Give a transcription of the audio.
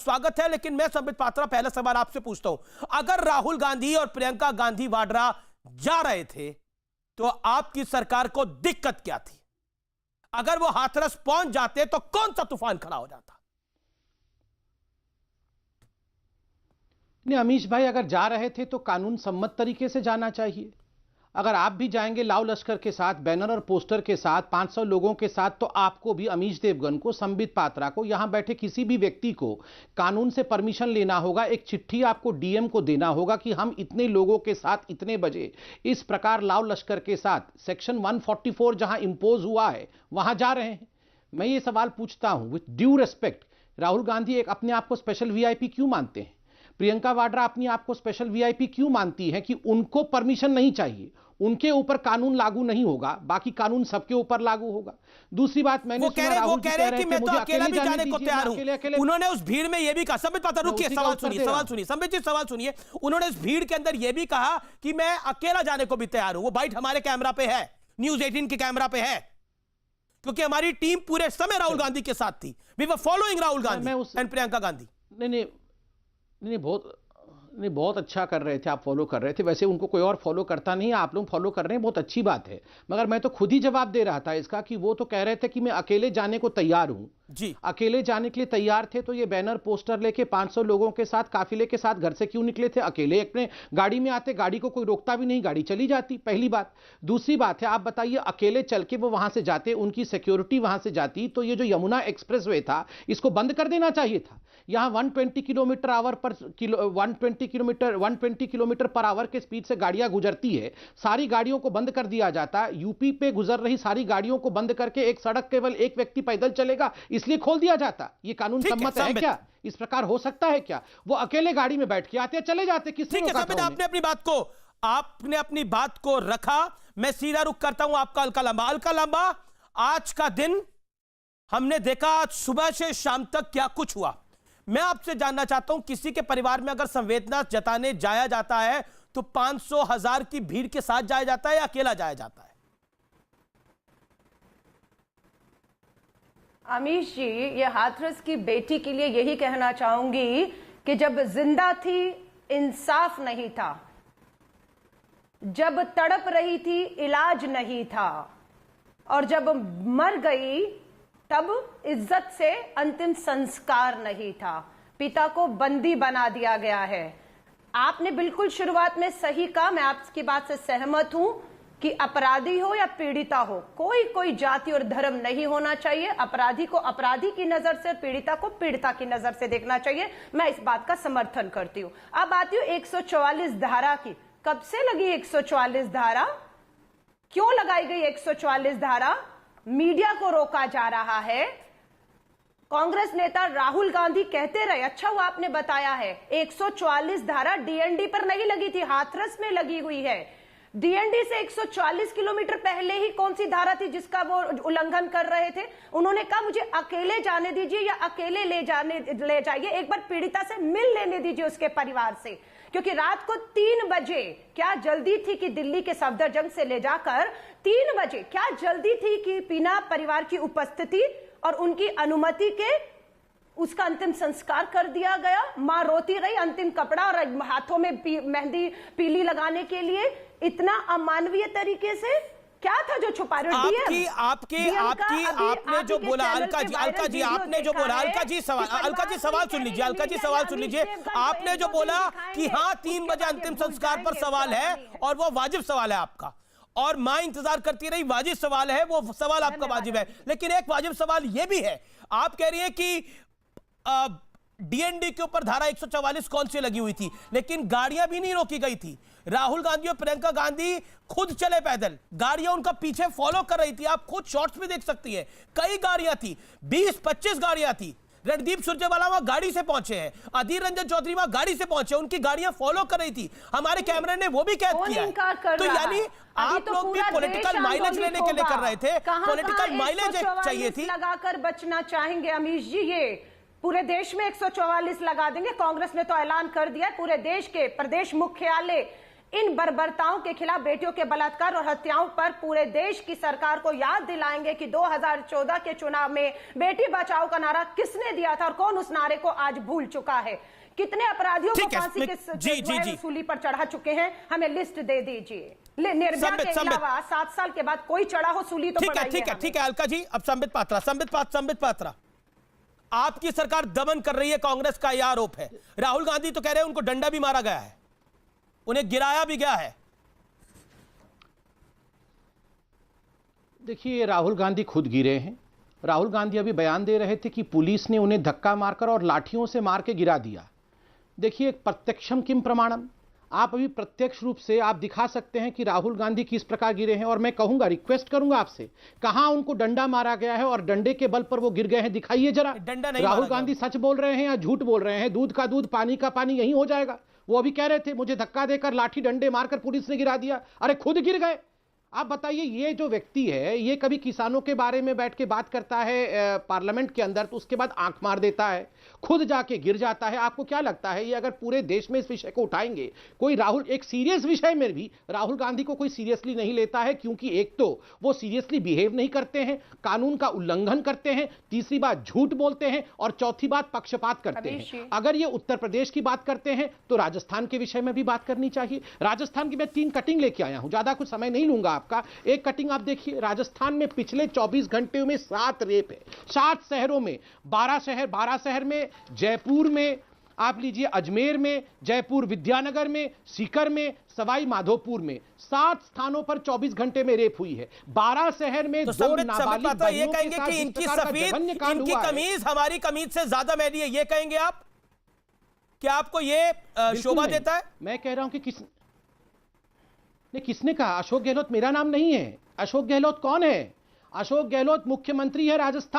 स्वागत है। लेकिन मैं संबित पात्रा पहला सवाल आपसे पूछता हूं, अगर राहुल गांधी और प्रियंका गांधी वाड्रा जा रहे थे तो आपकी सरकार को दिक्कत क्या थी? अगर वो हाथरस पहुंच जाते तो कौन सा तूफान खड़ा हो जाता? नहीं, अमीश भाई अगर जा रहे थे तो कानून सम्मत तरीके से जाना चाहिए। अगर आप भी जाएंगे लाव लश्कर के साथ, बैनर और पोस्टर के साथ, 500 लोगों के साथ, तो आपको भी, अमीश देवगन को, संबित पात्रा को, यहां बैठे किसी भी व्यक्ति को कानून से परमिशन लेना होगा। एक चिट्ठी आपको डीएम को देना होगा कि हम इतने लोगों के साथ इतने बजे इस प्रकार लाव लश्कर के साथ सेक्शन 144 जहां इंपोज हुआ है वहां जा रहे हैं। मैं ये सवाल पूछता हूं with due respect, Rahul Gandhi एक अपने आप को स्पेशल वीआईपी क्यों मानते हैं? प्रियंका वाड्रा अपनी आप को स्पेशल वीआईपी क्यों मानती है कि उनको परमिशन नहीं चाहिए, उनके ऊपर कानून लागू नहीं होगा, बाकी कानून सबके ऊपर लागू होगा? दूसरी बात, मैंने वो कह रहे हैं कि मैं तो अकेला भी जाने को तैयार हूं। उन्होंने उस भीड़ में यह भी कहा, संबित पात्रा रुकिए, सवाल सुनिए संबित जी, सवाल सुनिए। उन्होंने उस भीड़ के अंदर यह भी कहा कि मैं अकेला जाने को भी तैयार हूं। वो बाइट हमारे कैमरा पे है, न्यूज़ 18 के कैमरा पे है, क्योंकि हमारी टीम पूरे समय राहुल गांधी के साथ थी। We were following Rahul Gandhi and Priyanka Gandhi. बहुत अच्छा कर रहे थे, आप फॉलो कर रहे थे। वैसे उनको कोई और फॉलो करता नहीं है, आप लोग फॉलो कर रहे हैं, बहुत अच्छी बात है। मगर मैं तो खुद ही जवाब दे रहा था इसका कि वो तो कह रहे थे कि मैं अकेले जाने को तैयार हूं जी। अकेले जाने के लिए तैयार थे तो ये बैनर पोस्टर लेके 500 लोगों के साथ, काफिले के साथ घर से क्यों निकले थे? अकेले अपने गाड़ी में आते, गाड़ी को कोई रोकता भी नहीं, गाड़ी चली जाती, पहली बात। दूसरी बात है, आप बताइए, अकेले चल के वो वहां से जाते, उनकी सिक्योरिटी वहां से जाती, तो ये जो यमुना एक्सप्रेसवे था इसको बंद कर देना चाहिए था। यहां 120 किलोमीटर पर आवर के स्पीड से गाड़ियां गुजरती है, सारी गाड़ियों को बंद कर दिया जाता। यूपी पे गुजर रही सारी गाड़ियों को बंद करके एक सड़क केवल एक व्यक्ति पैदल चलेगा इसलिए खोल दिया जाता। ये कानून सम्मत है क्या? इस प्रकार हो सकता है क्या? वो अकेले गाड़ी में बैठ के आते, चले जाते, किसने रोका था? आपने अपनी बात को रखा। मैं सीधा रुख करता हूं आपका अलका लंबा। आज का दिन हमने देखा, आज सुबह से शाम तक क्या कुछ हुआ। मैं आपसे जानना चाहता हूं, किसी के परिवार में अगर संवेदना जताने जाया जाता है तो 500,000 की भीड़ के साथ जाया जाता है या अकेला जाया जाता है? अमीश जी, ये हाथरस की बेटी के लिए यही कहना चाहूंगी कि जब जिंदा थी इंसाफ नहीं था, जब तड़प रही थी इलाज नहीं था, और जब मर गई तब इज्जत से अंतिम संस्कार नहीं था। पिता को बंदी बना दिया गया है। आपने बिल्कुल शुरुआत में सही कहा, मैं आपकी बात से सहमत हूं कि अपराधी हो या पीड़िता हो, कोई जाति और धर्म नहीं होना चाहिए। अपराधी को अपराधी की नजर से, पीड़िता को पीड़िता की नजर से देखना चाहिए। मैं इस बात का समर्थन करती हूं। अब आती हूं 144 धारा की। कब से लगी 144 धारा? क्यों लगाई गई 144 धारा? मीडिया को रोका जा रहा है। कांग्रेस नेता राहुल गांधी कहते रहे, अच्छा हुआ आपने बताया है, 144 धारा डीएनडी पर नहीं लगी थी, हाथरस में लगी हुई है। डीएनडी से 140 किलोमीटर पहले ही कौन सी धारा थी जिसका वो उल्लंघन कर रहे थे? उन्होंने कहा मुझे अकेले जाने दीजिए या अकेले ले जाइए, एक बार पीड़िता से मिल लेने दीजिए उसके परिवार से, क्योंकि रात को 3 बजे क्या जल्दी थी कि दिल्ली के सफदरजंग से ले जाकर 3 बजे क्या जल्दी थी कि बिना परिवार की उपस्थिति और उनकी अनुमति के उसका अंतिम संस्कार कर दिया गया। मां रोती रही, अंतिम कपड़ा और हाथों में मेहंदी पीली लगाने के लिए। इतना अमानवीय तरीके से क्या था जो छुपा रहे? आपने जो बोला, अलका जी आपने जो बोला, अलका जी सवाल सुन लीजिए। आपने जो बोला कि हाँ 3 बजे अंतिम संस्कार पर सवाल है और वो वाजिब सवाल है आपका, और मां इंतजार करती रही, वाजिब सवाल है, वो सवाल आपका वाजिब है। लेकिन एक वाजिब सवाल ये भी है, आप कह रही है कि डीएनडी के ऊपर धारा 144 कौन सी लगी हुई थी, लेकिन गाड़ियां भी नहीं रोकी गई थी। राहुल गांधी और प्रियंका गांधी खुद चले पैदल, गाड़ियां उनका पीछे फॉलो कर रही थी। आप खुद शॉर्ट्स में देख सकती है, कई गाड़ियां थी, 20-25 गाड़ियां थी। रणदीप सुरजेवाला वहां गाड़ी से पहुंचे हैं, अधीर रंजन चौधरी वहां गाड़ी से पहुंचे, उनकी गाड़ियां फॉलो कर रही थी। हमारे कैमरे ने वो भी कैद किया है। तो यानी आप लोग भी पॉलिटिकल माइलेज लेने के लिए कर रहे थे, पॉलिटिकल माइलेज चाहिए थी। लगाकर बचना चाहेंगे अमीश जी? ये पूरे देश में 144 लगा देंगे। कांग्रेस ने तो ऐलान कर दिया है, पूरे देश के प्रदेश मुख्यालय इन बर्बरताओं के खिलाफ, बेटियों के बलात्कार और हत्याओं पर पूरे देश की सरकार को याद दिलाएंगे कि 2014 के चुनाव में बेटी बचाओ का नारा किसने दिया था और कौन उस नारे को आज भूल चुका है। कितने अपराधियों को फांसी के सूली पर चढ़ा चुके हैं, हमें लिस्ट दे दीजिए। निर्भया के अलावा 7 साल के बाद कोई चढ़ा हो सूली तो ठीक है अलका जी। अब संबित पात्रा, आपकी सरकार दमन कर रही है, कांग्रेस का यह आरोप है। राहुल गांधी तो कह रहे हैं उनको डंडा भी मारा गया है, उन्हें गिराया भी गया है। देखिए, राहुल गांधी खुद गिरे हैं। राहुल गांधी अभी बयान दे रहे थे कि पुलिस ने उन्हें धक्का मारकर और लाठियों से मार के गिरा दिया। देखिए, प्रत्यक्षम किम प्रमाणम, आप अभी प्रत्यक्ष रूप से आप दिखा सकते हैं कि राहुल गांधी किस प्रकार गिरे हैं। और मैं कहूंगा, रिक्वेस्ट करूंगा आपसे, कहां उनको डंडा मारा गया है और डंडे के बल पर वो गिर गए हैं, दिखाइए जरा। राहुल गांधी सच बोल रहे हैं या झूठ बोल रहे हैं? दूध का दूध, पानी का पानी यही हो जाएगा। वो अभी कह रहे थे मुझे धक्का देकर, लाठी डंडे मारकर पुलिस ने गिरा दिया। अरे खुद गिर गए। आप बताइए, ये जो व्यक्ति है, ये कभी किसानों के बारे में बैठ के बात करता है पार्लियामेंट के अंदर, तो उसके बाद आंख मार देता है, खुद जाके गिर जाता है। आपको क्या लगता है, ये अगर पूरे देश में इस विषय को उठाएंगे, कोई राहुल, एक सीरियस विषय में भी राहुल गांधी को कोई सीरियसली नहीं लेता है? क्योंकि एक तो वो सीरियसली बिहेव नहीं करते हैं, कानून का उल्लंघन करते हैं, तीसरी बात झूठ बोलते हैं, और चौथी बात पक्षपात करते हैं। अगर ये उत्तर प्रदेश की बात करते हैं तो राजस्थान के विषय में भी बात करनी चाहिए। राजस्थान की मैं 3 कटिंग लेके आया हूं, ज्यादा कुछ समय नहीं लूंगा आपका। एक कटिंग आप देखिए, राजस्थान में पिछले 24 घंटे में 7 रेप है, 7 शहरों में, 12 शहर में, जयपुर में, आप लीजिए अजमेर में, जयपुर विद्यानगर में, सीकर में, सवाई माधोपुर में, 7 स्थानों पर 24 घंटे में रेप हुई है। 12 शहर में तो 2 नाबालिग ये कहेंगे कि इनकी सफेद, इनकी कमीज हमारी कमीज से ज्यादा मैली है, ये कहेंगे आप? क्या आपको ये शोभा देता है? मैं कह रहा हूं कि किसने कहा? अशोक गहलोत मेरा नाम नहीं है। अशोक गहलोत कौन है? अशोक गहलोत मुख्यमंत्री है राजस्थान